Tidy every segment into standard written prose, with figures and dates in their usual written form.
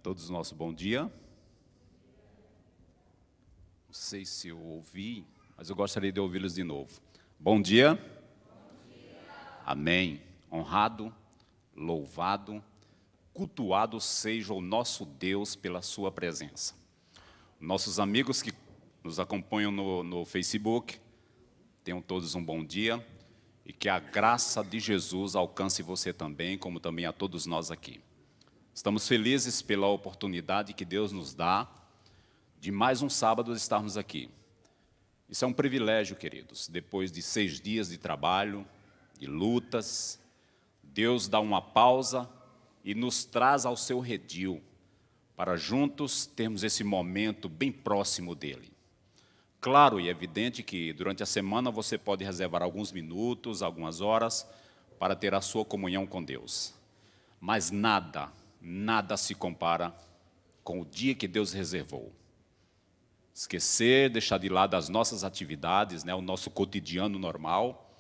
Todos o nosso bom dia. Não sei se eu ouvi, mas eu gostaria de ouvi-los de novo. Bom dia. Bom dia. Amém. Honrado, louvado, cultuado seja o nosso Deus pela sua presença. Nossos amigos que nos acompanham no Facebook, tenham todos um bom dia e que a graça de Jesus alcance você também, como também a todos nós aqui. Estamos felizes pela oportunidade que Deus nos dá de mais um sábado estarmos aqui. Isso é um privilégio, queridos. Depois de 6 dias de trabalho, de lutas, Deus dá uma pausa e nos traz ao seu redil, para juntos termos esse momento bem próximo dEle. Claro e evidente que durante a semana você pode reservar alguns minutos, algumas horas, para ter a sua comunhão com Deus. Mas nada se compara com o dia que Deus reservou. Esquecer, deixar de lado as nossas atividades, o nosso cotidiano normal,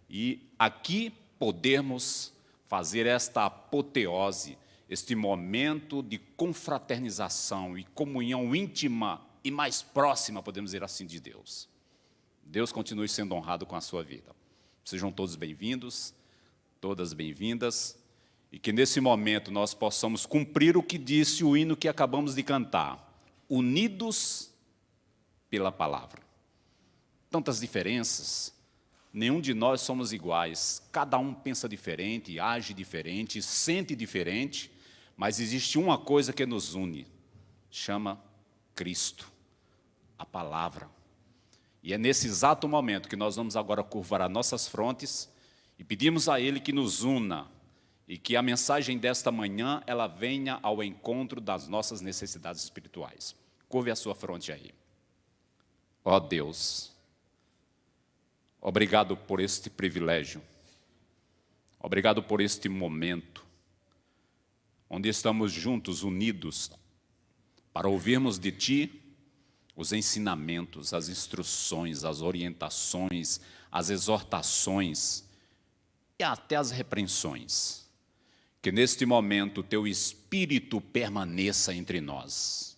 e aqui podermos fazer esta apoteose, este momento de confraternização e comunhão íntima e mais próxima, podemos dizer assim, de Deus. Deus continue sendo honrado com a sua vida. Sejam todos bem-vindos, todas bem-vindas, e que nesse momento nós possamos cumprir o que disse o hino que acabamos de cantar, unidos pela palavra. Tantas diferenças, nenhum de nós somos iguais, cada um pensa diferente, age diferente, sente diferente, mas existe uma coisa que nos une, chama Cristo, a palavra. E é nesse exato momento que nós vamos agora curvar as nossas frontes e pedimos a Ele que nos una, e que a mensagem desta manhã, ela venha ao encontro das nossas necessidades espirituais. Curve a sua fronte aí. Ó Deus, obrigado por este privilégio, obrigado por este momento, onde estamos juntos, unidos, para ouvirmos de Ti os ensinamentos, as instruções, as orientações, as exortações e até as repreensões. Que neste momento o Teu Espírito permaneça entre nós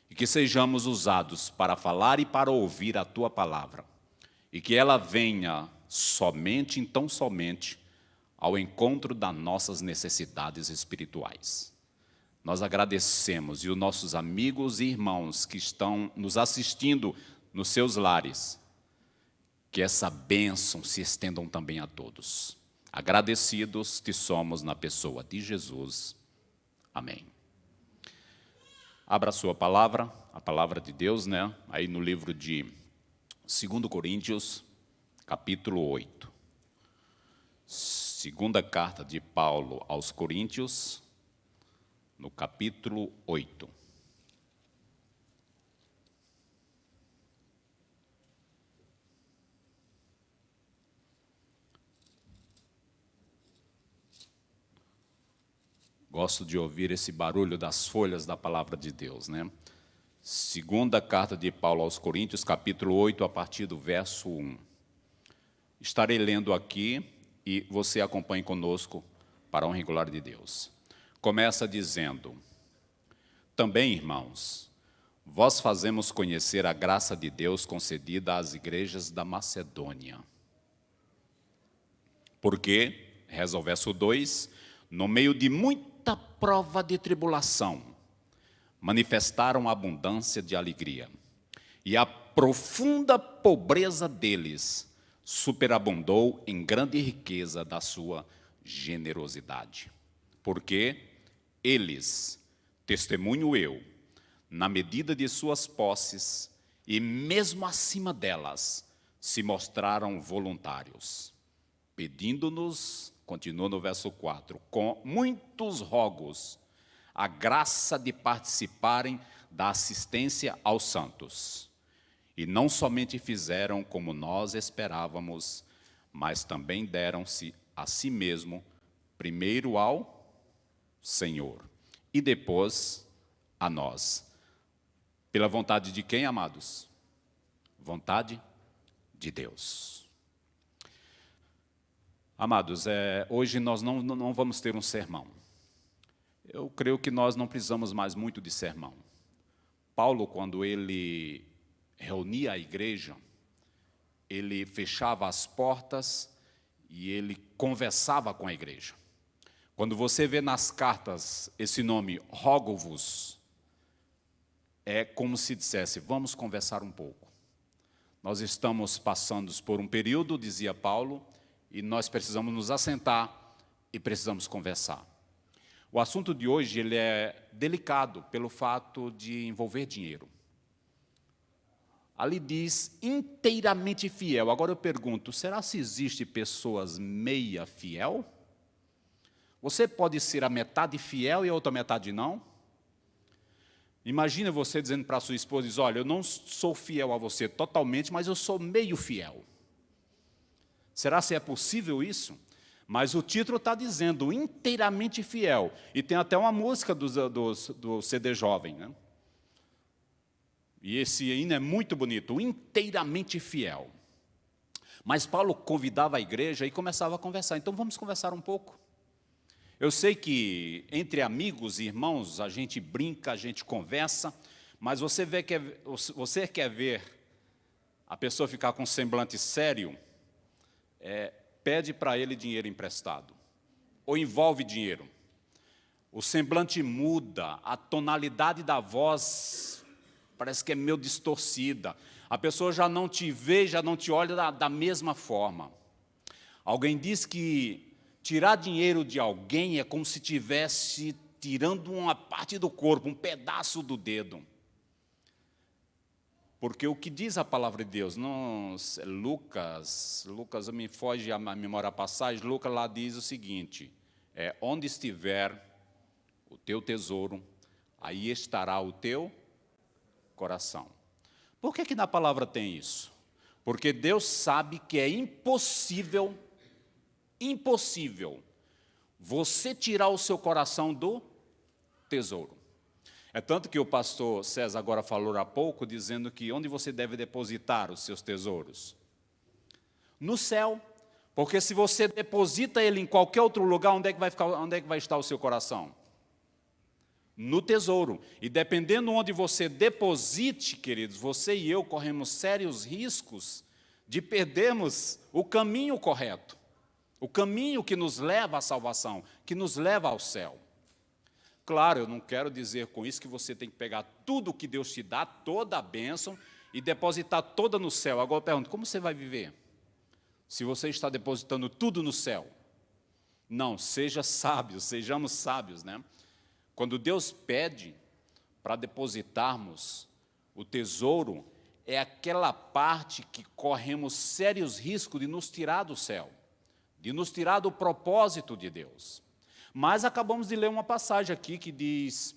e que sejamos usados para falar e para ouvir a Tua palavra e que ela venha somente, então somente, ao encontro das nossas necessidades espirituais. Nós agradecemos e os nossos amigos e irmãos que estão nos assistindo nos seus lares, que essa bênção se estendam também a todos. Agradecidos te somos na pessoa de Jesus. Amém. Abra a sua palavra, a palavra de Deus, aí no livro de 2 Coríntios, capítulo 8. Segunda carta de Paulo aos Coríntios, no capítulo 8. Gosto de ouvir esse barulho das folhas da palavra de Deus, Segunda carta de Paulo aos Coríntios, capítulo 8, a partir do verso 1. Estarei lendo aqui e você acompanhe conosco para a honra e glória de Deus. Começa dizendo: também, irmãos, vós fazemos conhecer a graça de Deus concedida às igrejas da Macedônia. Porque, reza o verso 2, no meio de muita prova de tribulação, manifestaram abundância de alegria, e a profunda pobreza deles superabundou em grande riqueza da sua generosidade. Porque eles, testemunho eu, na medida de suas posses, e mesmo acima delas, se mostraram voluntários, pedindo-nos, continua no verso 4, com muitos rogos, a graça de participarem da assistência aos santos. E não somente fizeram como nós esperávamos, mas também deram-se a si mesmo, primeiro ao Senhor, e depois a nós. Pela vontade de quem, amados? Vontade de Deus. Amados, hoje nós não vamos ter um sermão. Eu creio que nós não precisamos mais muito de sermão. Paulo, quando ele reunia a igreja, ele fechava as portas e ele conversava com a igreja. Quando você vê nas cartas esse nome, rogo-vos, é como se dissesse, vamos conversar um pouco. Nós estamos passando por um período, dizia Paulo, e nós precisamos nos assentar e precisamos conversar. O assunto de hoje ele é delicado pelo fato de envolver dinheiro. Ali diz inteiramente fiel. Agora eu pergunto, será se existe pessoas meia fiel? Você pode ser a metade fiel e a outra metade não? Imagina você dizendo para a sua esposa, diz, olha, eu não sou fiel a você totalmente, mas eu sou meio fiel. Será se é possível isso? Mas o título está dizendo, inteiramente fiel. E tem até uma música do CD Jovem, né? E esse hino é muito bonito, inteiramente fiel. Mas Paulo convidava a igreja e começava a conversar. Então vamos conversar um pouco. Eu sei que entre amigos e irmãos a gente brinca, a gente conversa, mas você quer ver a pessoa ficar com um semblante sério, pede para ele dinheiro emprestado, ou envolve dinheiro. O semblante muda, a tonalidade da voz parece que é meio distorcida. A pessoa já não te vê, já não te olha da mesma forma. Alguém diz que tirar dinheiro de alguém é como se estivesse tirando uma parte do corpo, um pedaço do dedo. Porque o que diz a palavra de Deus, Lucas me foge a memória a passagem, Lucas lá diz o seguinte, onde estiver o teu tesouro, aí estará o teu coração. Por que na palavra tem isso? Porque Deus sabe que é impossível você tirar o seu coração do tesouro. É tanto que o pastor César agora falou há pouco, dizendo que onde você deve depositar os seus tesouros? No céu. Porque se você deposita ele em qualquer outro lugar, onde é que vai estar o seu coração? No tesouro. E dependendo onde você deposite, queridos, você e eu corremos sérios riscos de perdermos o caminho correto. O caminho que nos leva à salvação, que nos leva ao céu. Claro, eu não quero dizer com isso que você tem que pegar tudo que Deus te dá, toda a bênção, e depositar toda no céu. Agora eu pergunto, como você vai viver? Se você está depositando tudo no céu? Não, seja sábio, sejamos sábios, né? Quando Deus pede para depositarmos o tesouro, é aquela parte que corremos sérios riscos de nos tirar do céu, de nos tirar do propósito de Deus. Mas acabamos de ler uma passagem aqui que diz,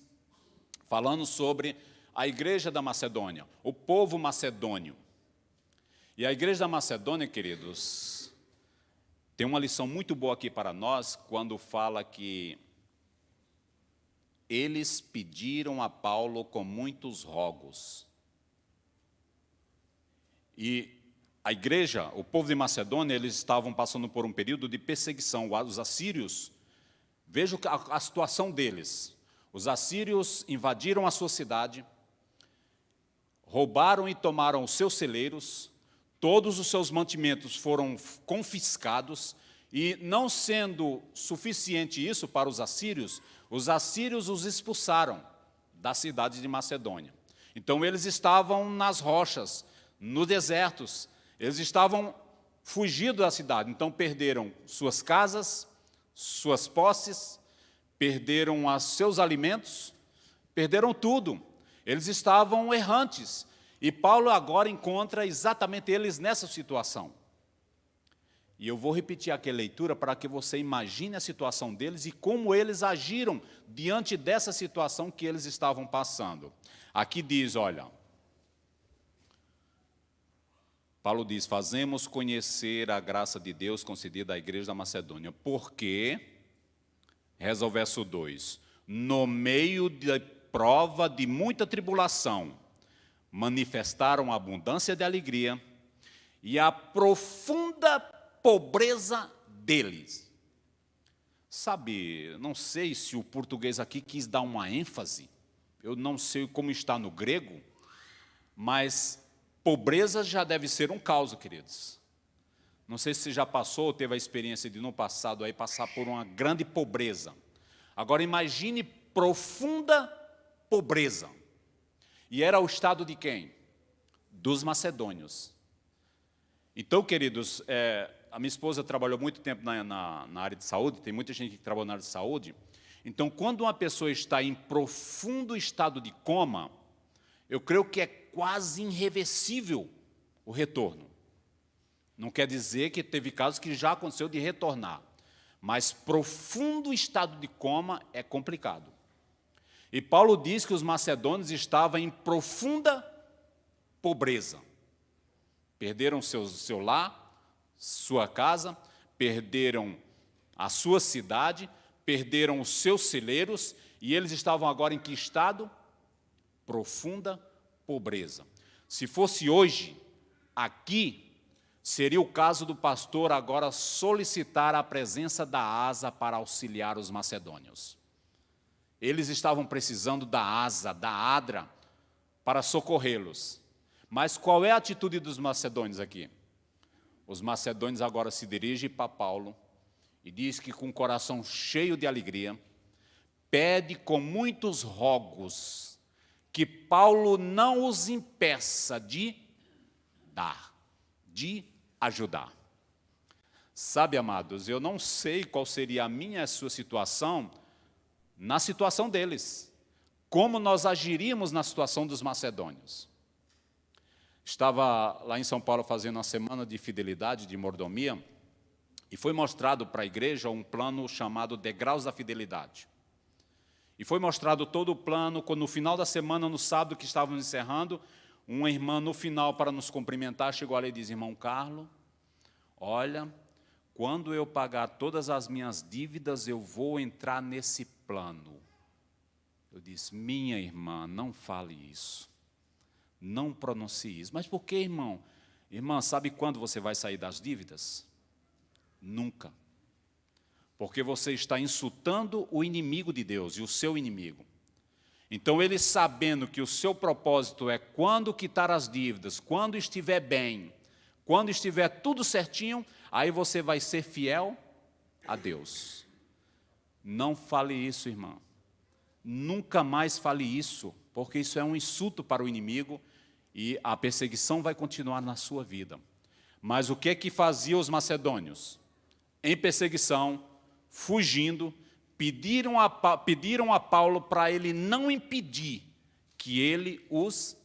falando sobre a igreja da Macedônia, o povo macedônio. E a igreja da Macedônia, queridos, tem uma lição muito boa aqui para nós, quando fala que eles pediram a Paulo com muitos rogos. E a igreja, o povo de Macedônia, eles estavam passando por um período de perseguição. Os assírios, veja a situação deles. Os assírios invadiram a sua cidade, roubaram e tomaram os seus celeiros, todos os seus mantimentos foram confiscados, e não sendo suficiente isso para os assírios os expulsaram da cidade de Macedônia. Então eles estavam nas rochas, nos desertos, eles estavam fugindo da cidade, então perderam suas casas, suas posses, perderam os seus alimentos, perderam tudo. Eles estavam errantes. E Paulo agora encontra exatamente eles nessa situação. E eu vou repetir aqui a leitura para que você imagine a situação deles e como eles agiram diante dessa situação que eles estavam passando. Aqui diz, olha, Paulo diz, fazemos conhecer a graça de Deus concedida à igreja da Macedônia, porque, reza o verso 2, no meio da prova de muita tribulação, manifestaram a abundância de alegria e a profunda pobreza deles. Sabe, não sei se o português aqui quis dar uma ênfase, eu não sei como está no grego, mas pobreza já deve ser um caos, queridos. Não sei se você já passou ou teve a experiência de no passado aí passar por uma grande pobreza. Agora imagine profunda pobreza. E era o estado de quem? Dos macedônios. Então, queridos, a minha esposa trabalhou muito tempo na área de saúde, tem muita gente que trabalha na área de saúde. Então, quando uma pessoa está em profundo estado de coma, eu creio que é quase irreversível o retorno. Não quer dizer que teve casos que já aconteceu de retornar, mas profundo estado de coma é complicado. E Paulo diz que os macedônios estavam em profunda pobreza. Perderam seu lar, sua casa, perderam a sua cidade, perderam os seus celeiros, e eles estavam agora em que estado? Profunda pobreza. Se fosse hoje, aqui, seria o caso do pastor agora solicitar a presença da ASA para auxiliar os macedônios. Eles estavam precisando da ASA, da ADRA, para socorrê-los. Mas qual é a atitude dos macedônios aqui? Os macedônios agora se dirigem para Paulo e diz que com o coração cheio de alegria, pede com muitos rogos que Paulo não os impeça de dar, de ajudar. Sabe, amados, eu não sei qual seria a minha e a sua situação na situação deles. Como nós agiríamos na situação dos macedônios. Estava lá em São Paulo fazendo uma semana de fidelidade, de mordomia, e foi mostrado para a igreja um plano chamado Degraus da Fidelidade. E foi mostrado todo o plano, quando no final da semana, no sábado que estávamos encerrando, uma irmã no final para nos cumprimentar, chegou ali e disse, irmão Carlos, olha, quando eu pagar todas as minhas dívidas, eu vou entrar nesse plano. Eu disse, minha irmã, não fale isso. Não pronuncie isso. Mas por que, irmão? Irmã, sabe quando você vai sair das dívidas? Nunca. Porque você está insultando o inimigo de Deus e o seu inimigo. Então, ele sabendo que o seu propósito é quando quitar as dívidas, quando estiver bem, quando estiver tudo certinho, aí você vai ser fiel a Deus. Não fale isso, irmã. Nunca mais fale isso, porque isso é um insulto para o inimigo e a perseguição vai continuar na sua vida. Mas o que é que faziam os macedônios? Em perseguição, fugindo, pediram a Paulo para ele não impedir que ele os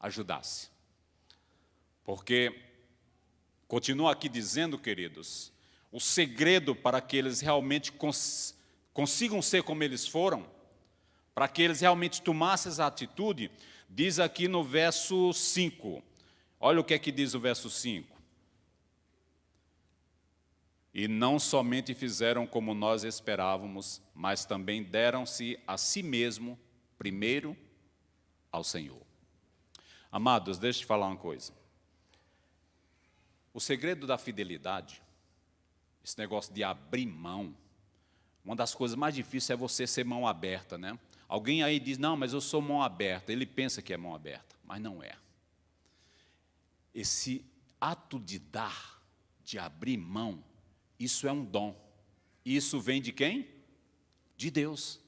ajudasse. Porque, continua aqui dizendo, queridos, o segredo para que eles realmente consigam ser como eles foram, para que eles realmente tomassem essa atitude, diz aqui no verso 5. Olha o que é que diz o verso 5. E não somente fizeram como nós esperávamos, mas também deram-se a si mesmo, primeiro, ao Senhor. Amados, deixa eu te falar uma coisa. O segredo da fidelidade, esse negócio de abrir mão, uma das coisas mais difíceis é você ser mão aberta, né? Alguém aí diz, não, mas eu sou mão aberta. Ele pensa que é mão aberta, mas não é. Esse ato de dar, de abrir mão, isso é um dom. Isso vem de quem? De Deus.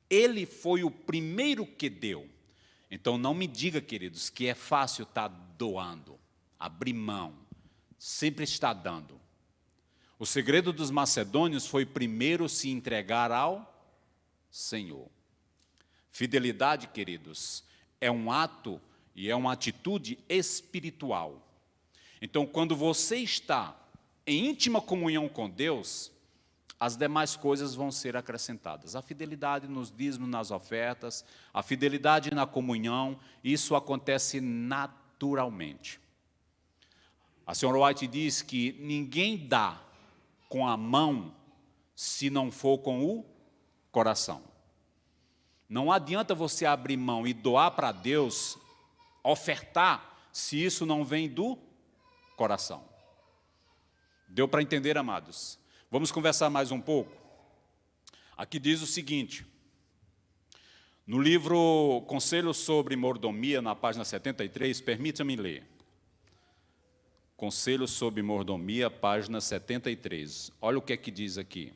Ele foi o primeiro que deu. Então, não me diga, queridos, que é fácil estar doando, abrir mão, sempre está dando. O segredo dos macedônios foi primeiro se entregar ao Senhor. Fidelidade, queridos, é um ato e é uma atitude espiritual. Então, quando você está em íntima comunhão com Deus, as demais coisas vão ser acrescentadas. A fidelidade nos dízimos, nas ofertas, a fidelidade na comunhão, isso acontece naturalmente. A senhora White diz que ninguém dá com a mão se não for com o coração. Não adianta você abrir mão e doar para Deus, ofertar, se isso não vem do coração. Deu para entender, amados? Vamos conversar mais um pouco? Aqui diz o seguinte, no livro Conselhos sobre Mordomia, na página 73, permita-me ler. Conselhos sobre Mordomia, página 73. Olha o que é que diz aqui.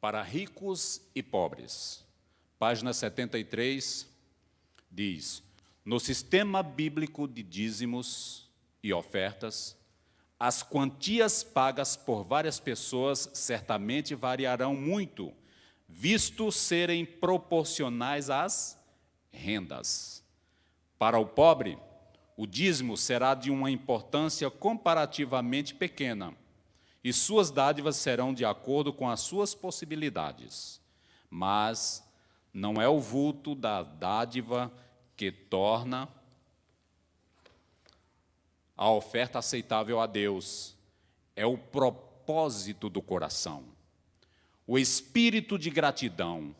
Para ricos e pobres. Página 73 diz: no sistema bíblico de dízimos e ofertas, as quantias pagas por várias pessoas certamente variarão muito, visto serem proporcionais às rendas. Para o pobre, o dízimo será de uma importância comparativamente pequena, e suas dádivas serão de acordo com as suas possibilidades. Mas não é o vulto da dádiva que torna a oferta aceitável a Deus, é o propósito do coração, o espírito de gratidão,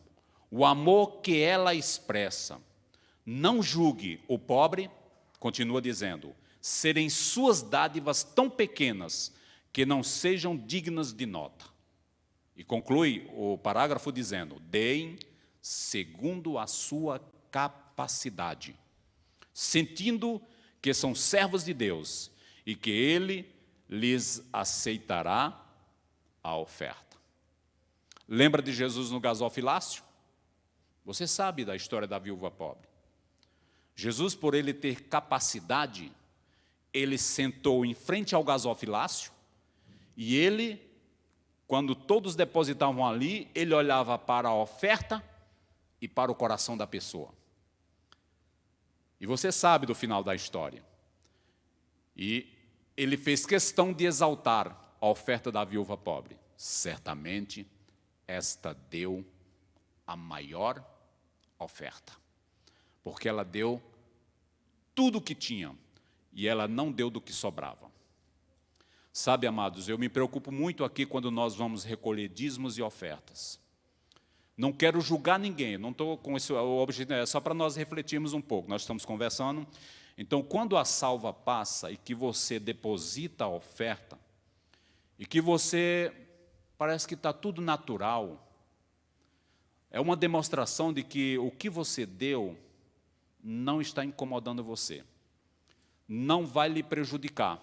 o amor que ela expressa. Não julgue o pobre, continua dizendo, serem suas dádivas tão pequenas que não sejam dignas de nota. E conclui o parágrafo dizendo, deem segundo a sua capacidade, sentindo que são servos de Deus e que Ele lhes aceitará a oferta. Lembra de Jesus no gasofilácio? Você sabe da história da viúva pobre. Jesus, por ele ter capacidade, ele sentou em frente ao gasofilácio e ele, quando todos depositavam ali, ele olhava para a oferta e para o coração da pessoa. E você sabe do final da história. E ele fez questão de exaltar a oferta da viúva pobre. Certamente, esta deu a maior oferta. Porque ela deu tudo o que tinha e ela não deu do que sobrava. Sabe, amados, eu me preocupo muito aqui quando nós vamos recolher dízimos e ofertas. Não quero julgar ninguém, não estou com esse objetivo, é só para nós refletirmos um pouco. Nós estamos conversando. Então, quando a salva passa e que você deposita a oferta, e que você, parece que está tudo natural, é uma demonstração de que o que você deu não está incomodando você, não vai lhe prejudicar,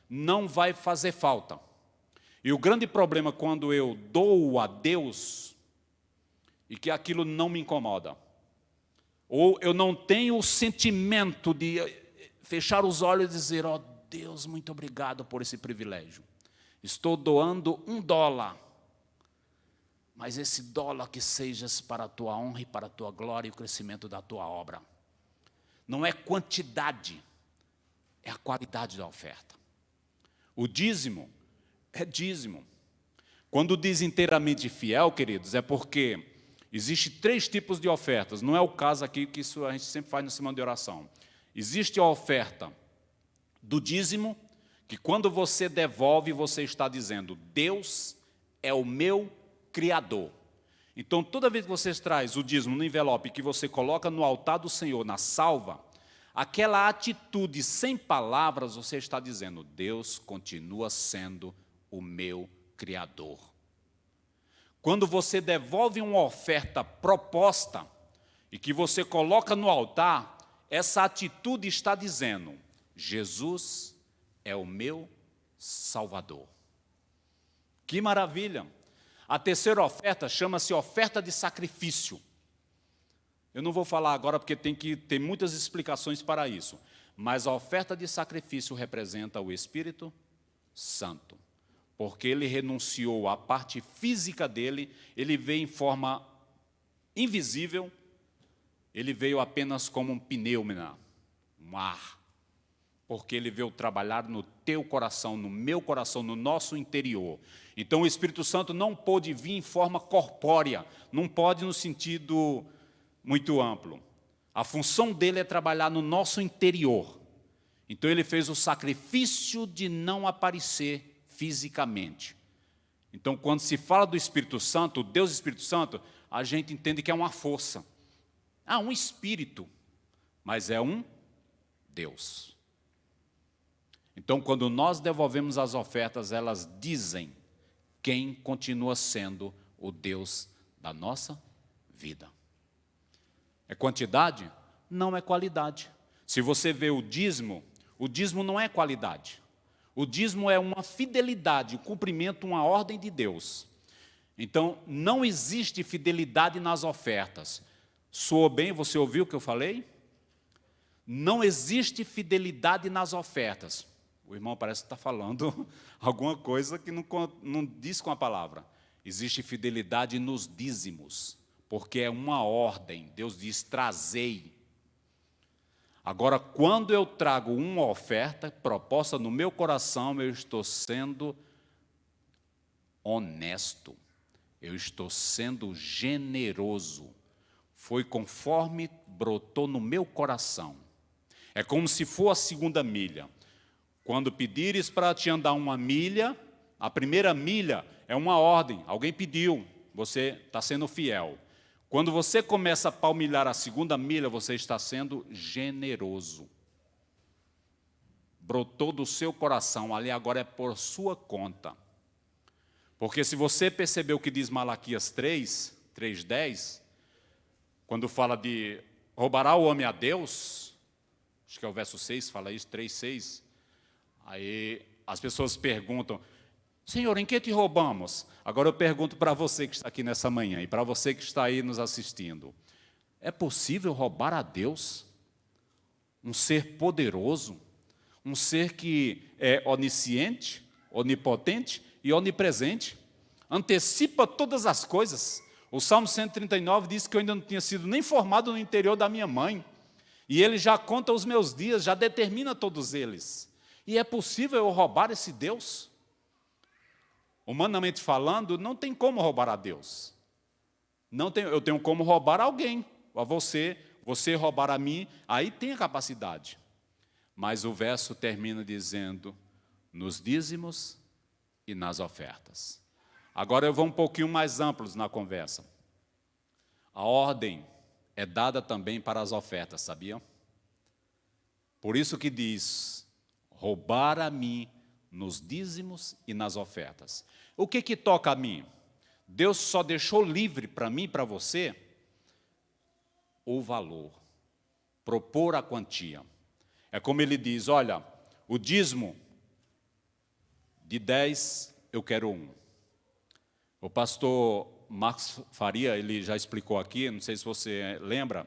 não vai fazer falta. E o grande problema quando eu dou a Deus, e que aquilo não me incomoda, ou eu não tenho o sentimento de fechar os olhos e dizer, ó Deus, muito obrigado por esse privilégio. Estou doando $1, mas esse dólar que seja para a tua honra e para a tua glória e o crescimento da tua obra. Não é quantidade, é a qualidade da oferta. O dízimo é dízimo. Quando diz inteiramente fiel, queridos, é porque existe 3 tipos de ofertas. Não é o caso aqui que isso a gente sempre faz na semana de oração. Existe a oferta do dízimo, que quando você devolve, você está dizendo, Deus é o meu Criador. Então, toda vez que você traz o dízimo no envelope, que você coloca no altar do Senhor, na salva, aquela atitude sem palavras, você está dizendo, Deus continua sendo o meu Criador. Quando você devolve uma oferta proposta e que você coloca no altar, essa atitude está dizendo, Jesus é o meu Salvador. Que maravilha! A terceira oferta chama-se oferta de sacrifício. Eu não vou falar agora porque tem que ter muitas explicações para isso, mas a oferta de sacrifício representa o Espírito Santo. Porque ele renunciou à parte física dele, ele veio em forma invisível, ele veio apenas como um pneuma, um ar. Porque ele veio trabalhar no teu coração, no meu coração, no nosso interior. Então o Espírito Santo não pôde vir em forma corpórea, não pode no sentido muito amplo. A função dele é trabalhar no nosso interior. Então ele fez o sacrifício de não aparecer fisicamente. Então, quando se fala do Espírito Santo, Deus Espírito Santo, a gente entende que é uma força. Um espírito, mas é um Deus. Então, quando nós devolvemos as ofertas, elas dizem quem continua sendo o Deus da nossa vida. É quantidade? Não é qualidade. Se você vê o dízimo não é qualidade. O dízimo é uma fidelidade, um cumprimento, uma ordem de Deus. Então, não existe fidelidade nas ofertas. Soou bem? Você ouviu o que eu falei? Não existe fidelidade nas ofertas. O irmão parece que está falando alguma coisa que não diz com a palavra. Existe fidelidade nos dízimos, porque é uma ordem. Deus diz, trazei. Agora, quando eu trago uma oferta proposta no meu coração, eu estou sendo honesto. Eu estou sendo generoso. Foi conforme brotou no meu coração. É como se for a segunda milha. Quando pedires para te andar uma milha, a primeira milha é uma ordem. Alguém pediu, você está sendo fiel. Quando você começa a palmilhar a segunda milha, você está sendo generoso. Brotou do seu coração, ali agora é por sua conta. Porque se você percebeu o que diz Malaquias 3:10, quando fala de roubará o homem a Deus, acho que é o verso 6, fala isso, 3:6, aí as pessoas perguntam, Senhor, em que te roubamos? Agora eu pergunto para você que está aqui nessa manhã, e para você que está aí nos assistindo, é possível roubar a Deus? Um ser poderoso, um ser que é onisciente, onipotente e onipresente, antecipa todas as coisas. O Salmo 139 diz que eu ainda não tinha sido nem formado no interior da minha mãe, e ele já conta os meus dias, já determina todos eles. E é possível eu roubar esse Deus? Humanamente falando, não tem como roubar a Deus. Eu tenho como roubar alguém, a você roubar a mim, aí tem a capacidade. Mas o verso termina dizendo, nos dízimos e nas ofertas. Agora eu vou um pouquinho mais amplos na conversa. A ordem é dada também para as ofertas, sabiam? Por isso que diz, roubar a mim nos dízimos e nas ofertas. O que toca a mim? Deus só deixou livre para mim e para você o valor, propor a quantia. É como ele diz, olha, o dízimo de 10, eu quero 1. O pastor Marcos Faria, ele já explicou aqui, não sei se você lembra,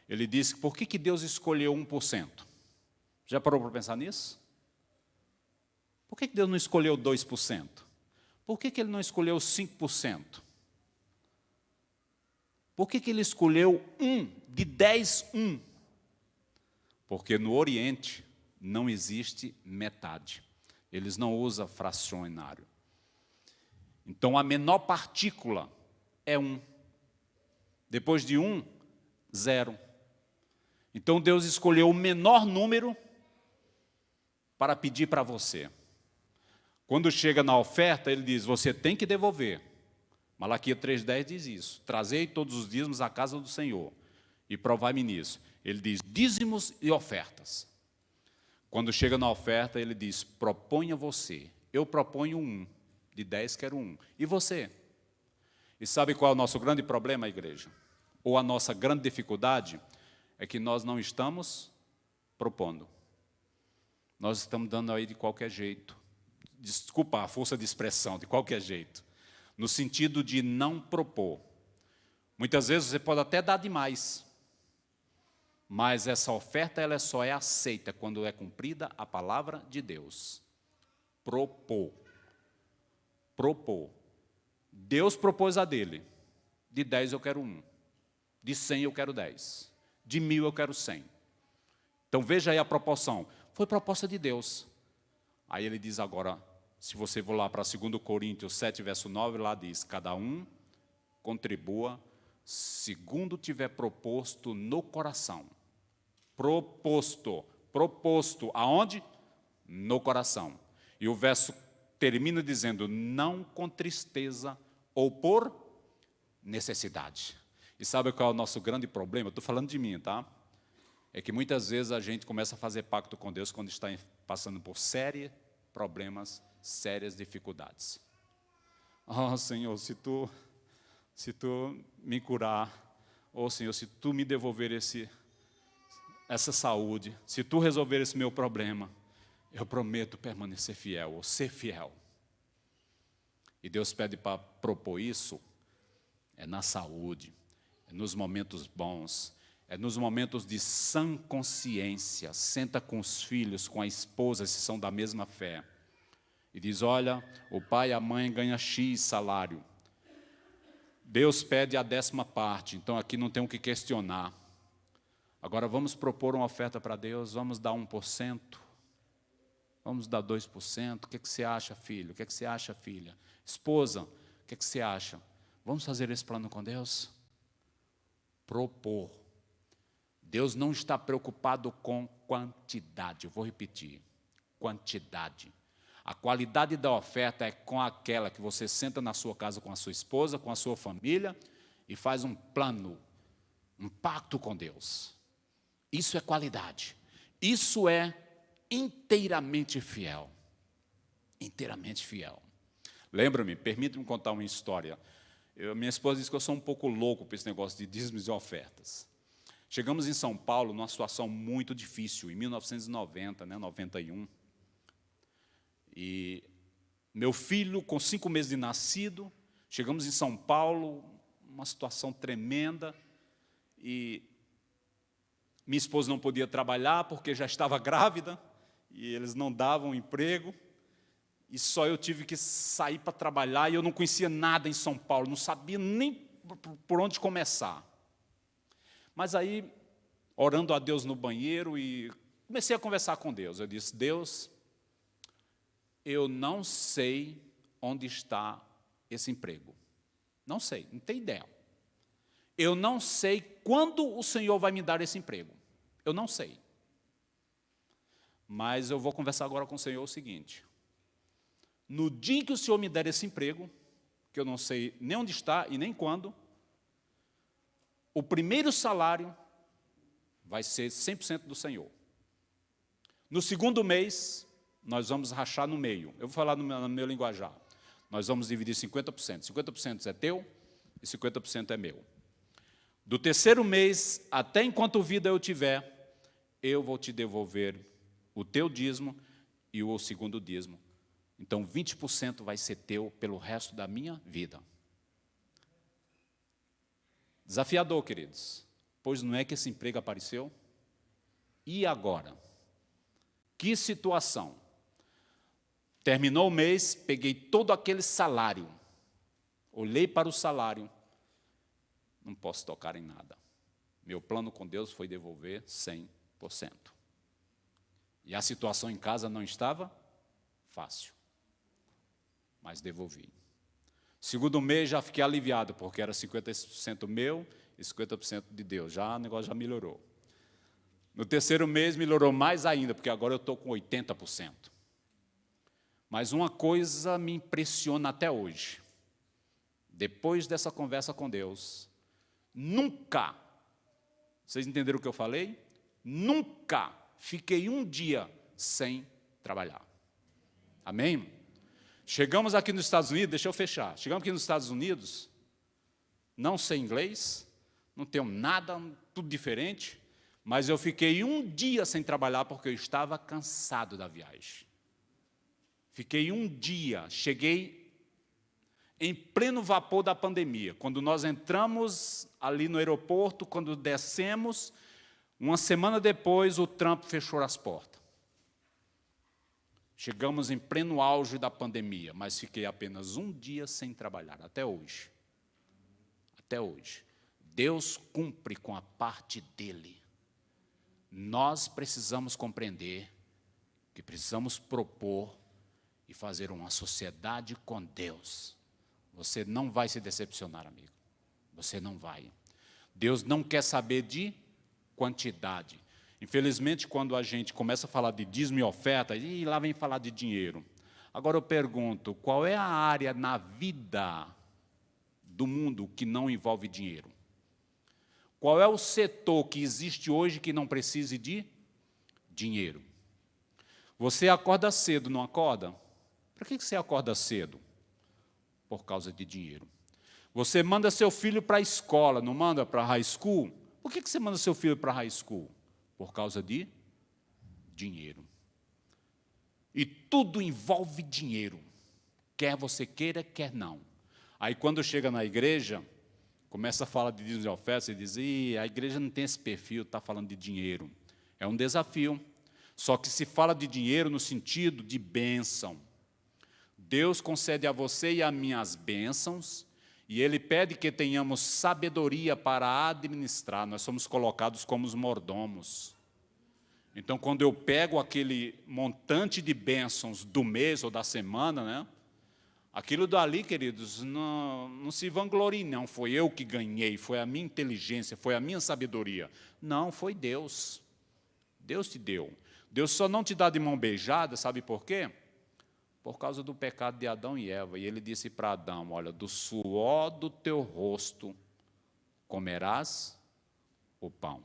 ele disse, por que Deus escolheu 1%? Já parou para pensar nisso? Por que Deus não escolheu 2%? Por que Ele não escolheu 5%? Por que Ele escolheu 1, de 10, 1? Porque no Oriente não existe metade. Eles não usam fracionário. Então, a menor partícula é 1. Depois de 1, 0. Então, Deus escolheu o menor número para pedir para você. Quando chega na oferta, ele diz, você tem que devolver. Malaquias 3:10 diz isso. Trazei todos os dízimos à casa do Senhor e provai-me nisso. Ele diz, dízimos e ofertas. Quando chega na oferta, ele diz, proponha você. Eu proponho 1. De 10, quero 1. E você? E sabe qual é o nosso grande problema, igreja? Ou a nossa grande dificuldade? É que nós não estamos propondo. Nós estamos dando aí de qualquer jeito. Desculpa a força de expressão, de qualquer jeito. No sentido de não propor. Muitas vezes você pode até dar demais. Mas essa oferta ela só é aceita quando é cumprida a palavra de Deus. Propor. Propor. Deus propôs a dele. De 10 eu quero 1. De 100 eu quero 10. De 1000 eu quero 100. Então veja aí a proporção. Foi proposta de Deus. Aí ele diz agora, se você for lá para 2 Coríntios 7, verso 9, lá diz, cada um contribua segundo tiver proposto no coração. Proposto. Proposto. Aonde? No coração. E o verso termina dizendo, não com tristeza ou por necessidade. E sabe qual é o nosso grande problema? Eu estou falando de mim, tá? é que muitas vezes a gente começa a fazer pacto com Deus quando está passando por sérios problemas, sérias dificuldades. Oh, Senhor, se tu me curar, oh, Senhor, se tu me devolver essa saúde, se tu resolver esse meu problema, eu prometo permanecer fiel, ou ser fiel. E Deus pede para propor isso, é na saúde, é nos momentos bons, é nos momentos de sã consciência. Senta com os filhos, com a esposa, se são da mesma fé, e diz, olha, o pai e a mãe ganham X salário. Deus pede a 10ª parte, então aqui não tem o que questionar. Agora vamos propor uma oferta para Deus, vamos dar 1%, vamos dar 2%, o que você acha, filho? O que você acha, filha? Esposa, o que você acha? Vamos fazer esse plano com Deus? Propor. Deus não está preocupado com quantidade, eu vou repetir, quantidade. A qualidade da oferta é com aquela que você senta na sua casa com a sua esposa, com a sua família, e faz um plano, um pacto com Deus. Isso é qualidade. Isso é inteiramente fiel. Inteiramente fiel. Lembra-me, permita-me contar uma história. Minha esposa disse que eu sou um pouco louco para esse negócio de dízimos e ofertas. Chegamos em São Paulo numa situação muito difícil, em 1990, 91. E meu filho, com 5 meses de nascido, chegamos em São Paulo, uma situação tremenda, e minha esposa não podia trabalhar porque já estava grávida, e eles não davam emprego, e só eu tive que sair para trabalhar, e eu não conhecia nada em São Paulo, não sabia nem por onde começar. Mas aí, orando a Deus no banheiro, e comecei a conversar com Deus. Eu disse, Deus, eu não sei onde está esse emprego. Não sei, não tenho ideia. Eu não sei quando o Senhor vai me dar esse emprego. Eu não sei. Mas eu vou conversar agora com o Senhor o seguinte. No dia que o Senhor me der esse emprego, que eu não sei nem onde está e nem quando, o primeiro salário vai ser 100% do Senhor. No segundo mês, nós vamos rachar no meio. Eu vou falar no meu linguajar. Nós vamos dividir 50%. 50% é teu e 50% é meu. Do terceiro mês, até enquanto vida eu tiver, eu vou te devolver o teu dízimo e o segundo dízimo. Então, 20% vai ser teu pelo resto da minha vida. Desafiador, queridos. Pois não é que esse emprego apareceu? E agora? Que situação? Terminou o mês, peguei todo aquele salário, olhei para o salário, não posso tocar em nada. Meu plano com Deus foi devolver 100%. E a situação em casa não estava fácil, mas devolvi. Segundo mês já fiquei aliviado, porque era 50% meu e 50% de Deus. Já o negócio já melhorou. No terceiro mês melhorou mais ainda, porque agora eu estou com 80%. Mas uma coisa me impressiona até hoje. Depois dessa conversa com Deus, nunca, vocês entenderam o que eu falei? Nunca fiquei um dia sem trabalhar. Amém? Chegamos aqui nos Estados Unidos, deixa eu fechar. Chegamos aqui nos Estados Unidos, não sei inglês, não tenho nada, tudo diferente, mas eu fiquei um dia sem trabalhar porque eu estava cansado da viagem. Fiquei um dia, cheguei em pleno vapor da pandemia. Quando nós entramos ali no aeroporto, quando descemos, uma semana depois o Trump fechou as portas. Chegamos em pleno auge da pandemia, mas fiquei apenas um dia sem trabalhar, até hoje. Até hoje. Deus cumpre com a parte dele. Nós precisamos compreender que precisamos propor e fazer uma sociedade com Deus. Você não vai se decepcionar, amigo. Você não vai. Deus não quer saber de quantidade. Infelizmente, quando a gente começa a falar de dízimo e oferta, e lá vem falar de dinheiro. Agora eu pergunto, qual é a área na vida do mundo que não envolve dinheiro? Qual é o setor que existe hoje que não precise de dinheiro? Você acorda cedo, não acorda? Por que você acorda cedo? Por causa de dinheiro. Você manda seu filho para a escola, não manda para a high school? Por que você manda seu filho para a high school? Por causa de dinheiro. E tudo envolve dinheiro. Quer você queira, quer não. Aí quando chega na igreja, começa a falar de dízimos e ofertas, e diz, a igreja não tem esse perfil, está falando de dinheiro. É um desafio. Só que se fala de dinheiro no sentido de bênção. Deus concede a você e a mim as bênçãos, e Ele pede que tenhamos sabedoria para administrar. Nós somos colocados como os mordomos. Então, quando eu pego aquele montante de bênçãos do mês ou da semana, né? Aquilo dali, queridos, não se vanglorie, não. Foi eu que ganhei, foi a minha inteligência, foi a minha sabedoria. Não, foi Deus. Deus te deu. Deus só não te dá de mão beijada, sabe por quê? Por causa do pecado de Adão e Eva. E ele disse para Adão, olha, do suor do teu rosto comerás o pão.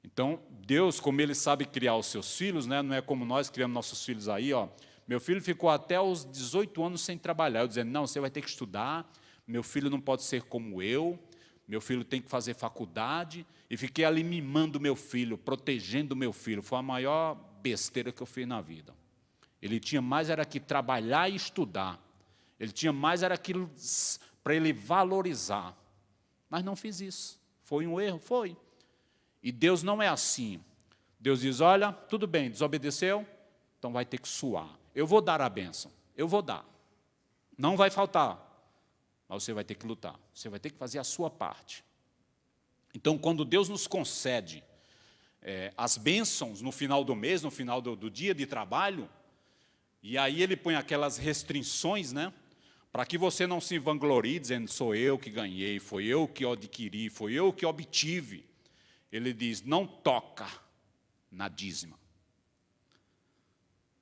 Então, Deus, como Ele sabe criar os seus filhos, né, não é como nós criamos nossos filhos aí, ó. Meu filho ficou até os 18 anos sem trabalhar. Eu dizendo, não, você vai ter que estudar, meu filho não pode ser como eu, meu filho tem que fazer faculdade. E fiquei ali mimando meu filho, protegendo meu filho. Foi a maior besteira que eu fiz na vida. Ele tinha mais era que trabalhar e estudar. Ele tinha mais era aquilo para ele valorizar. Mas não fiz isso. Foi um erro? Foi. E Deus não é assim. Deus diz, olha, tudo bem, desobedeceu, então vai ter que suar. Eu vou dar a bênção, eu vou dar. Não vai faltar, mas você vai ter que lutar. Você vai ter que fazer a sua parte. Então, quando Deus nos concede as bênçãos no final do mês, no final do dia de trabalho, e aí Ele põe aquelas restrições, né? Para que você não se vanglorie, dizendo, sou eu que ganhei, foi eu que adquiri, foi eu que obtive. Ele diz, não toca na dízima.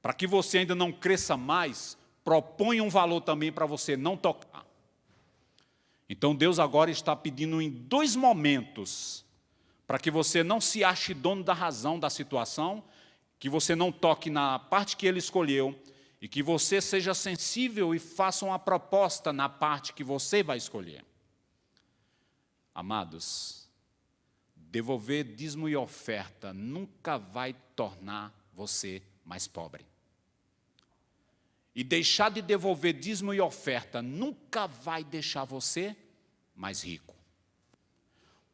Para que você ainda não cresça mais, propõe um valor também para você não tocar. Então Deus agora está pedindo em 2 momentos, para que você não se ache dono da razão da situação, que você não toque na parte que Ele escolheu, e que você seja sensível e faça uma proposta na parte que você vai escolher. Amados, devolver dízimo e oferta nunca vai tornar você mais pobre. E deixar de devolver dízimo e oferta nunca vai deixar você mais rico.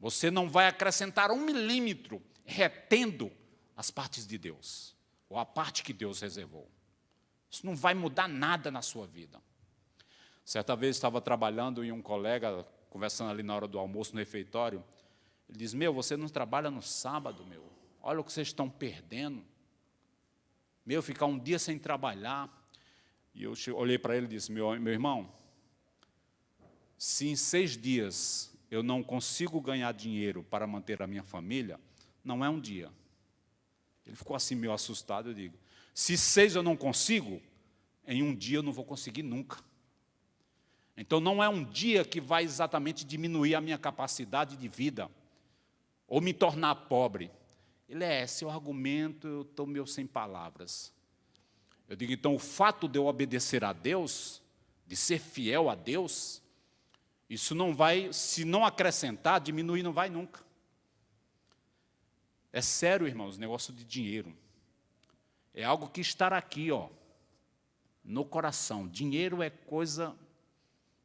Você não vai acrescentar 1 milímetro retendo as partes de Deus, ou a parte que Deus reservou. Isso não vai mudar nada na sua vida. Certa vez estava trabalhando e um colega, conversando ali na hora do almoço no refeitório, ele diz, você não trabalha no sábado, olha o que vocês estão perdendo. Ficar um dia sem trabalhar. E eu olhei para ele e disse, meu irmão, se em 6 dias eu não consigo ganhar dinheiro para manter a minha família, não é um dia. Ele ficou assim meio assustado, eu digo, se 6 eu não consigo, em um dia eu não vou conseguir nunca. Então não é um dia que vai exatamente diminuir a minha capacidade de vida, ou me tornar pobre. Ele seu argumento, eu estou meio sem palavras. Eu digo, então, o fato de eu obedecer a Deus, de ser fiel a Deus, isso não vai, se não acrescentar, diminuir não vai nunca. É sério, irmãos, negócio de dinheiro. É algo que está aqui, no coração. Dinheiro é coisa,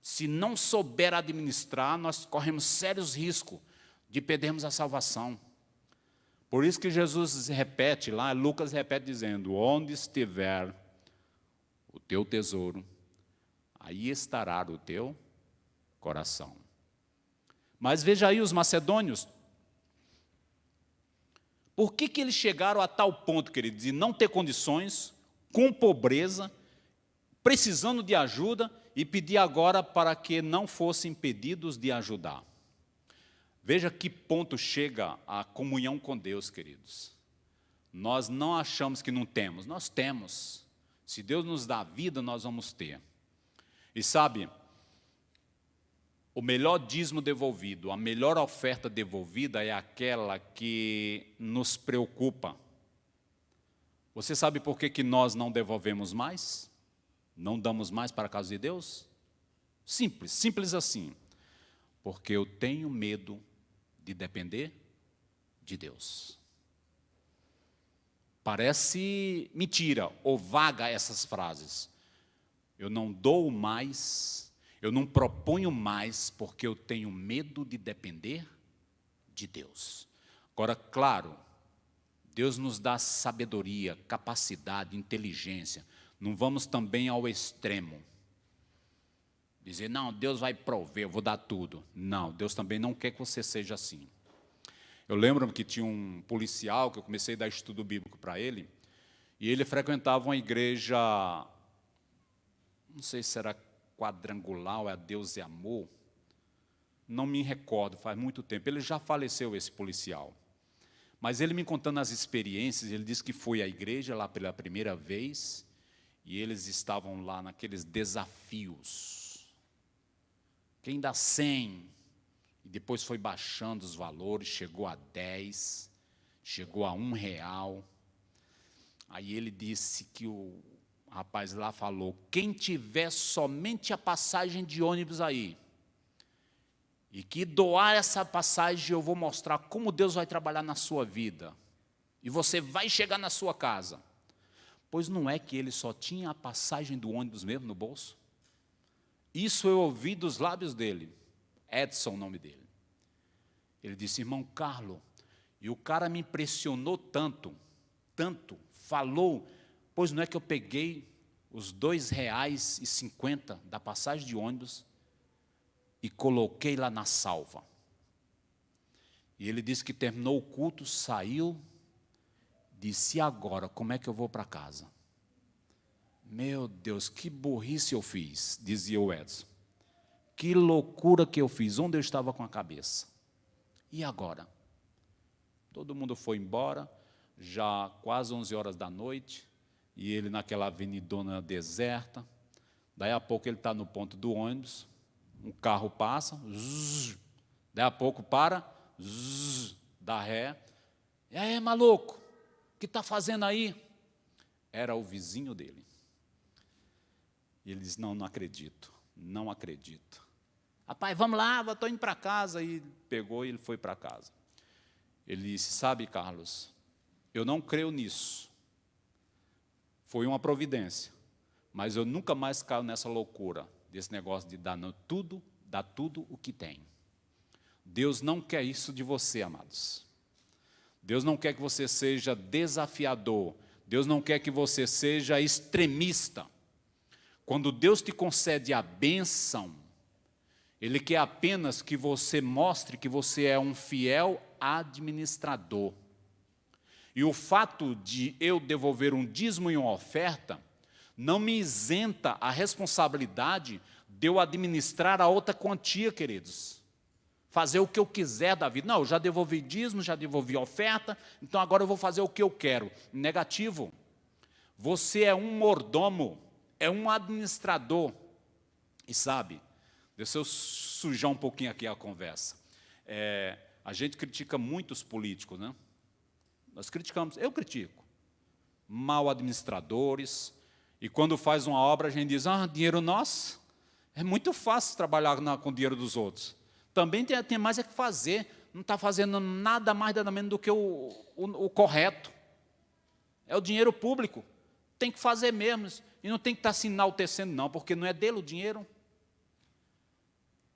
se não souber administrar, nós corremos sérios riscos de perdermos a salvação. Por isso que Jesus repete lá, Lucas repete dizendo, onde estiver o teu tesouro, aí estará o teu coração. Mas veja aí os macedônios. Por que eles chegaram a tal ponto, queridos, de não ter condições, com pobreza, precisando de ajuda, e pedir agora para que não fossem impedidos de ajudar? Veja que ponto chega a comunhão com Deus, queridos. Nós não achamos que não temos, nós temos. Se Deus nos dá vida, nós vamos ter. E sabe, o melhor dízimo devolvido, a melhor oferta devolvida é aquela que nos preocupa. Você sabe por que nós não devolvemos mais? Não damos mais para a casa de Deus? Simples, simples assim. Porque eu tenho medo de depender de Deus. Parece mentira ou vaga essas frases. Eu não dou mais, eu não proponho mais, porque eu tenho medo de depender de Deus. Agora, claro, Deus nos dá sabedoria, capacidade, inteligência. Não vamos também ao extremo. Dizer, não, Deus vai prover, eu vou dar tudo. Não, Deus também não quer que você seja assim. Eu lembro que tinha um policial, que eu comecei a dar estudo bíblico para ele, e ele frequentava uma igreja, não sei se era quadrangular ou é Deus e Amor, não me recordo, faz muito tempo. Ele já faleceu, esse policial. Mas ele me contando as experiências, ele disse que foi à igreja lá pela primeira vez, e eles estavam lá naqueles desafios. Quem dá 100, e depois foi baixando os valores, chegou a 10, chegou a R$1. Aí ele disse que o rapaz lá falou, quem tiver somente a passagem de ônibus aí, e que doar essa passagem, eu vou mostrar como Deus vai trabalhar na sua vida, e você vai chegar na sua casa. Pois não é que ele só tinha a passagem do ônibus mesmo no bolso? Isso eu ouvi dos lábios dele, Edson o nome dele. Ele disse, irmão Carlos, e o cara me impressionou tanto, falou, pois não é que eu peguei os R$2,50 da passagem de ônibus e coloquei lá na salva. E ele disse que terminou o culto, saiu, disse, e agora, como é que eu vou para casa? Meu Deus, que burrice eu fiz, dizia o Edson. Que loucura que eu fiz, onde eu estava com a cabeça? E agora? Todo mundo foi embora, já quase 11 horas da noite, e ele naquela avenidona deserta. Daí a pouco ele está no ponto do ônibus, um carro passa, zzz, daí a pouco para, zzz, dá ré. E aí, maluco, o que está fazendo aí? Era o vizinho dele. E ele disse, não acredito, não acredito. Rapaz, vamos lá, eu estou indo para casa. E pegou e ele foi para casa. Ele disse, sabe, Carlos, eu não creio nisso. Foi uma providência. Mas eu nunca mais caio nessa loucura, desse negócio de dar tudo o que tem. Deus não quer isso de você, amados. Deus não quer que você seja desafiador. Deus não quer que você seja extremista. Quando Deus te concede a bênção, Ele quer apenas que você mostre que você é um fiel administrador. E o fato de eu devolver um dízimo e uma oferta não me isenta a responsabilidade de eu administrar a outra quantia, queridos. Fazer o que eu quiser da vida. Não, eu já devolvi dízimo, já devolvi oferta, então agora eu vou fazer o que eu quero. Negativo. Você é um mordomo, é um administrador. E sabe, deixa eu sujar um pouquinho aqui a conversa. A gente critica muito os políticos, né? Nós criticamos, eu critico. Mal administradores. E quando faz uma obra, a gente diz, dinheiro nosso. É muito fácil trabalhar com o dinheiro dos outros. Também tem mais é que fazer. Não está fazendo nada mais, nada menos do que o correto. É o dinheiro público. Tem que fazer mesmo. E não tem que estar se enaltecendo, não, porque não é dele o dinheiro.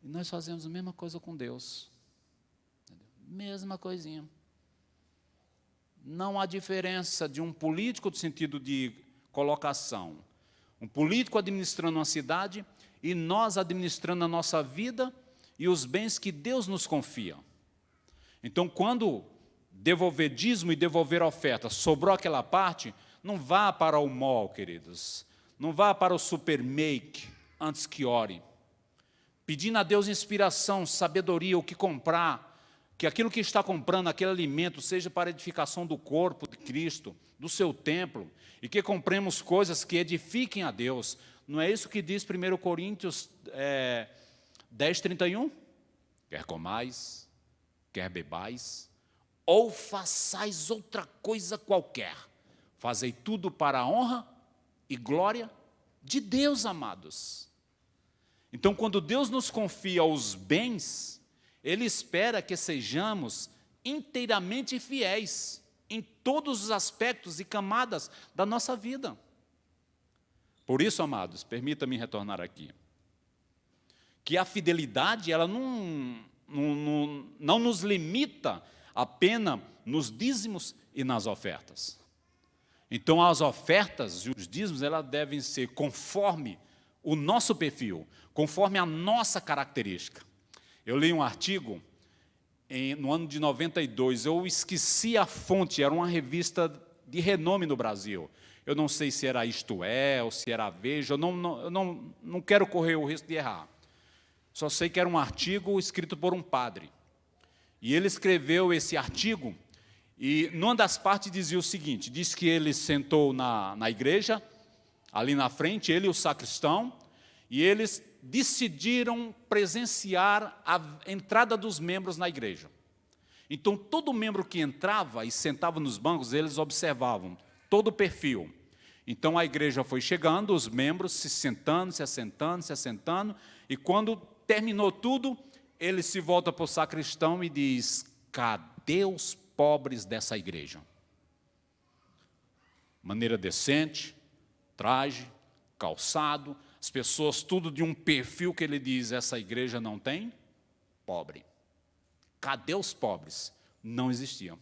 E nós fazemos a mesma coisa com Deus. Mesma coisinha. Não há diferença de um político no sentido de colocação. Um político administrando uma cidade e nós administrando a nossa vida e os bens que Deus nos confia. Então, quando devolver dízimo e devolver oferta, sobrou aquela parte, não vá para o mall, queridos. Não vá para o supermake antes que ore. Pedindo a Deus inspiração, sabedoria, o que comprar, que aquilo que está comprando, aquele alimento, seja para edificação do corpo de Cristo, do seu templo, e que compremos coisas que edifiquem a Deus. Não é isso que diz 1 Coríntios 10:31, quer comais, quer bebais, ou façais outra coisa qualquer, fazei tudo para a honra e glória de Deus, amados. Então, quando Deus nos confia os bens, Ele espera que sejamos inteiramente fiéis em todos os aspectos e camadas da nossa vida. Por isso, amados, permita-me retornar aqui, que a fidelidade, ela não nos limita apenas nos dízimos e nas ofertas. Então, as ofertas e os dízimos, elas devem ser conforme o nosso perfil, conforme a nossa característica. Eu li um artigo no ano de 92, eu esqueci a fonte, era uma revista de renome no Brasil. Eu não sei se era Isto É, ou se era Veja, eu não quero correr o risco de errar. Só sei que era um artigo escrito por um padre. E ele escreveu esse artigo, e numa das partes dizia o seguinte, diz que ele sentou na igreja, ali na frente, ele e o sacristão, e eles decidiram presenciar a entrada dos membros na igreja. Então, todo membro que entrava e sentava nos bancos, eles observavam todo o perfil. Então, a igreja foi chegando, os membros se sentando, se assentando, se assentando, e quando terminou tudo, ele se volta para o sacristão e diz, cadê os pobres dessa igreja? Maneira decente, traje, calçado, as pessoas tudo de um perfil que ele diz, essa igreja não tem pobre. Cadê os pobres? Não existiam.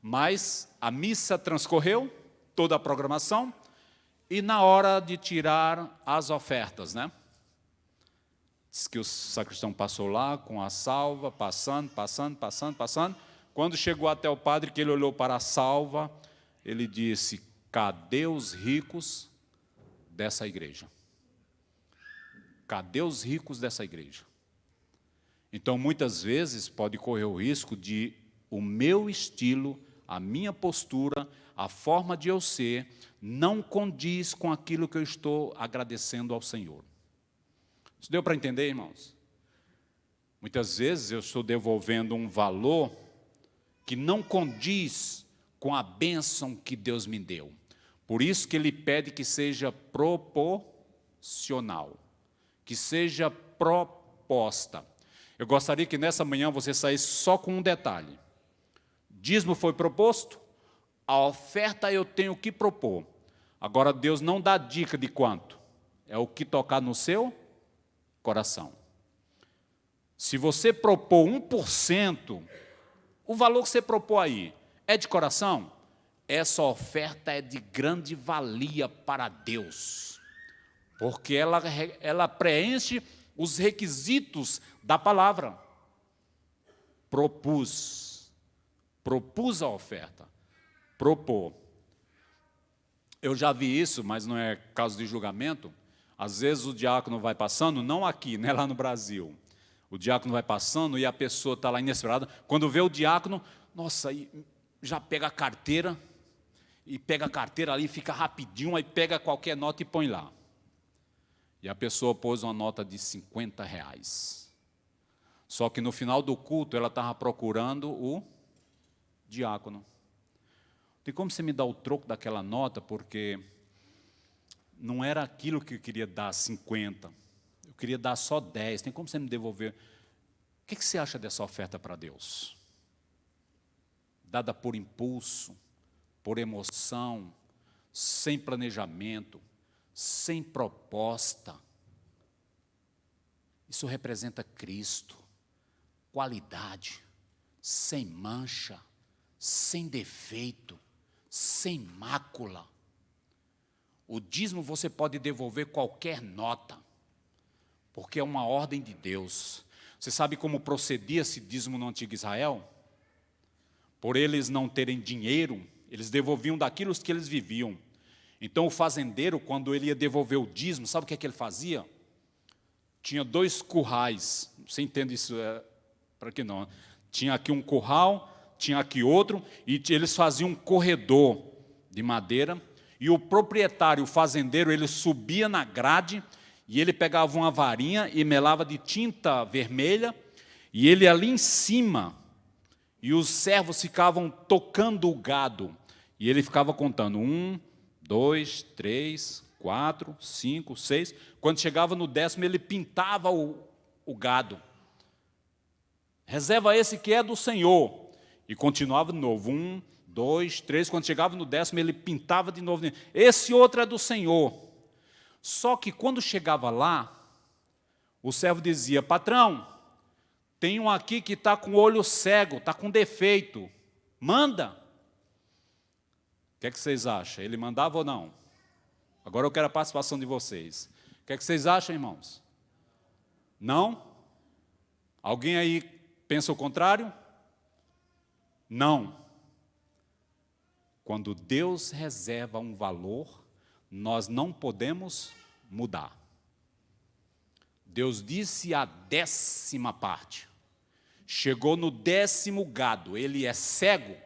Mas a missa transcorreu, toda a programação, e na hora de tirar as ofertas, né? Diz que o sacristão passou lá com a salva, passando. Quando chegou até o padre, que ele olhou para a salva, ele disse, cadê os ricos dessa igreja? Cadê os ricos dessa igreja? Então, muitas vezes, pode correr o risco de o meu estilo, a minha postura, a forma de eu ser, não condiz com aquilo que eu estou agradecendo ao Senhor. Isso deu para entender, irmãos? Muitas vezes eu estou devolvendo um valor que não condiz com a bênção que Deus me deu. Por isso que Ele pede que seja proporcional, que seja proposta. Eu gostaria que nessa manhã você saísse só com um detalhe. Dízimo foi proposto, a oferta eu tenho que propor. Agora Deus não dá dica de quanto, é o que tocar no seu coração. Se você propor 1%, o valor que você propor aí é de coração, essa oferta é de grande valia para Deus, porque ela preenche os requisitos da palavra. Propus a oferta, propor. Eu já vi isso, mas não é caso de julgamento. Às vezes o diácono vai passando, não aqui, né, lá no Brasil. O diácono vai passando e a pessoa está lá inesperada. Quando vê o diácono, nossa, já pega a carteira, e pega a carteira ali, fica rapidinho, aí pega qualquer nota e põe lá. E a pessoa pôs uma nota de R$50. Só que no final do culto, ela estava procurando o diácono. Tem como você me dar o troco daquela nota, porque não era aquilo que eu queria dar, 50. Eu queria dar só 10. Tem como você me devolver? O que você acha dessa oferta para Deus? Dada por impulso, por emoção, sem planejamento, sem proposta. Isso representa Cristo, qualidade, sem mancha, sem defeito, sem mácula. O dízimo você pode devolver qualquer nota, porque é uma ordem de Deus. Você sabe como procedia esse dízimo no antigo Israel? Por eles não terem dinheiro, eles devolviam daquilo que eles viviam. Então o fazendeiro, quando ele ia devolver o dízimo, sabe o que é que ele fazia? Tinha 2 currais, você entende isso? Para que não? Tinha aqui um curral, tinha aqui outro, e eles faziam um corredor de madeira, e o proprietário, o fazendeiro, ele subia na grade, e ele pegava uma varinha e melava de tinta vermelha, e ele ali em cima, e os servos ficavam tocando o gado, e ele ficava contando 1, 2, 3, 4, 5, 6. Quando chegava no 10º, ele pintava o gado. Reserva esse que é do Senhor. E continuava de novo. 1, 2, 3. Quando chegava no 10º, ele pintava de novo. Esse outro é do Senhor. Só que quando chegava lá, o servo dizia: patrão, tem um aqui que está com o olho cego, está com defeito. Manda. O que é que vocês acham? Ele mandava ou não? Agora eu quero a participação de vocês. O que é que vocês acham, irmãos? Não? Alguém aí pensa o contrário? Não. Quando Deus reserva um valor, nós não podemos mudar. Deus disse a 10ª parte. Chegou no 10º gado, ele é cego,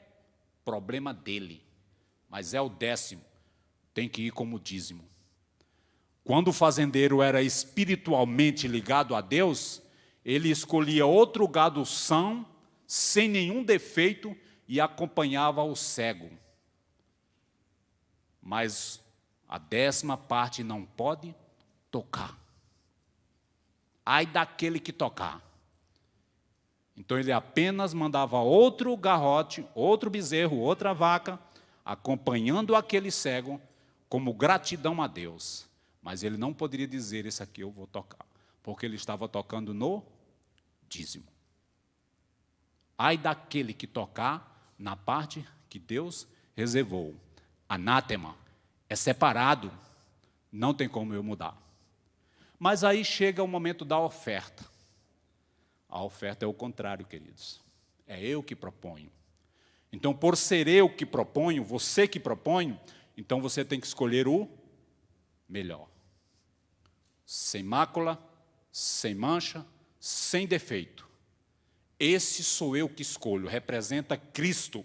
problema dele. Mas é o 10º, tem que ir como dízimo. Quando o fazendeiro era espiritualmente ligado a Deus, ele escolhia outro gado são, sem nenhum defeito, e acompanhava o cego. Mas a 10ª parte não pode tocar. Ai daquele que tocar. Então ele apenas mandava outro garrote, outro bezerro, outra vaca, acompanhando aquele cego, como gratidão a Deus. Mas ele não poderia dizer: esse aqui eu vou tocar, porque ele estava tocando no dízimo. Ai daquele que tocar na parte que Deus reservou. Anátema, é separado, não tem como eu mudar. Mas aí chega o momento da oferta. A oferta é o contrário, queridos. É eu que proponho. Então, por ser eu que proponho, você que propõe, então você tem que escolher o melhor. Sem mácula, sem mancha, sem defeito. Esse sou eu que escolho, representa Cristo,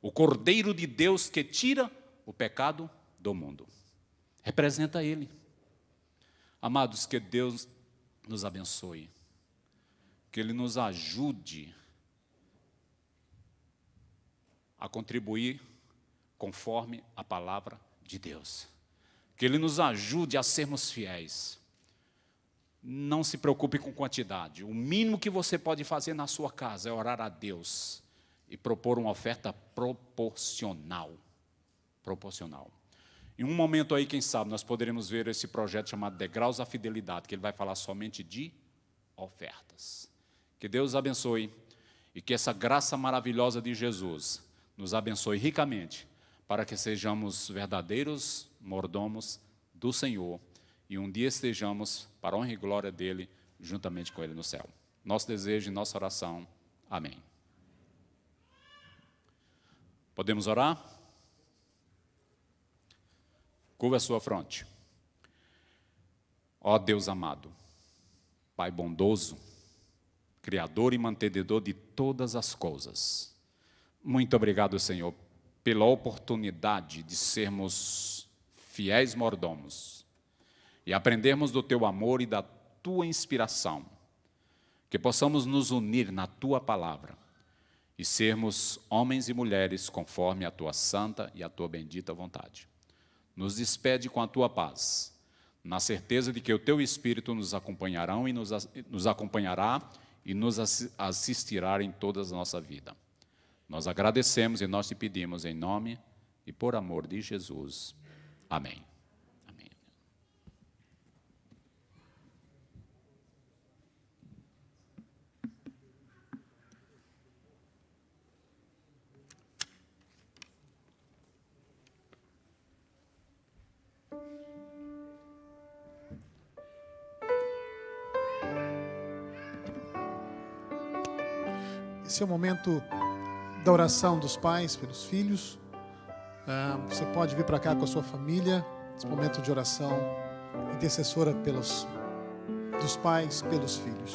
o Cordeiro de Deus que tira o pecado do mundo. Representa Ele. Amados, que Deus nos abençoe. Que Ele nos ajude a contribuir conforme a palavra de Deus. Que Ele nos ajude a sermos fiéis. Não se preocupe com quantidade. O mínimo que você pode fazer na sua casa é orar a Deus e propor uma oferta proporcional. Proporcional. Em um momento aí, quem sabe, nós poderemos ver esse projeto chamado Degraus à Fidelidade, que ele vai falar somente de ofertas. Que Deus abençoe e que essa graça maravilhosa de Jesus nos abençoe ricamente, para que sejamos verdadeiros mordomos do Senhor e um dia estejamos, para a honra e glória dEle, juntamente com Ele no céu. Nosso desejo e nossa oração. Amém. Podemos orar? Curva a sua fronte. Ó Deus amado, Pai bondoso, Criador e mantenedor de todas as coisas, muito obrigado, Senhor, pela oportunidade de sermos fiéis mordomos e aprendermos do Teu amor e da Tua inspiração, que possamos nos unir na Tua palavra e sermos homens e mulheres conforme a Tua santa e a Tua bendita vontade. Nos despede com a Tua paz, na certeza de que o Teu Espírito nos acompanhará e nos assistirá em toda a nossa vida. Nós agradecemos e nós te pedimos em nome e por amor de Jesus. Amém. Amém. Esse é o momento da oração dos pais pelos filhos. Você pode vir para cá com a sua família. Esse momento de oração intercessora dos pais pelos filhos.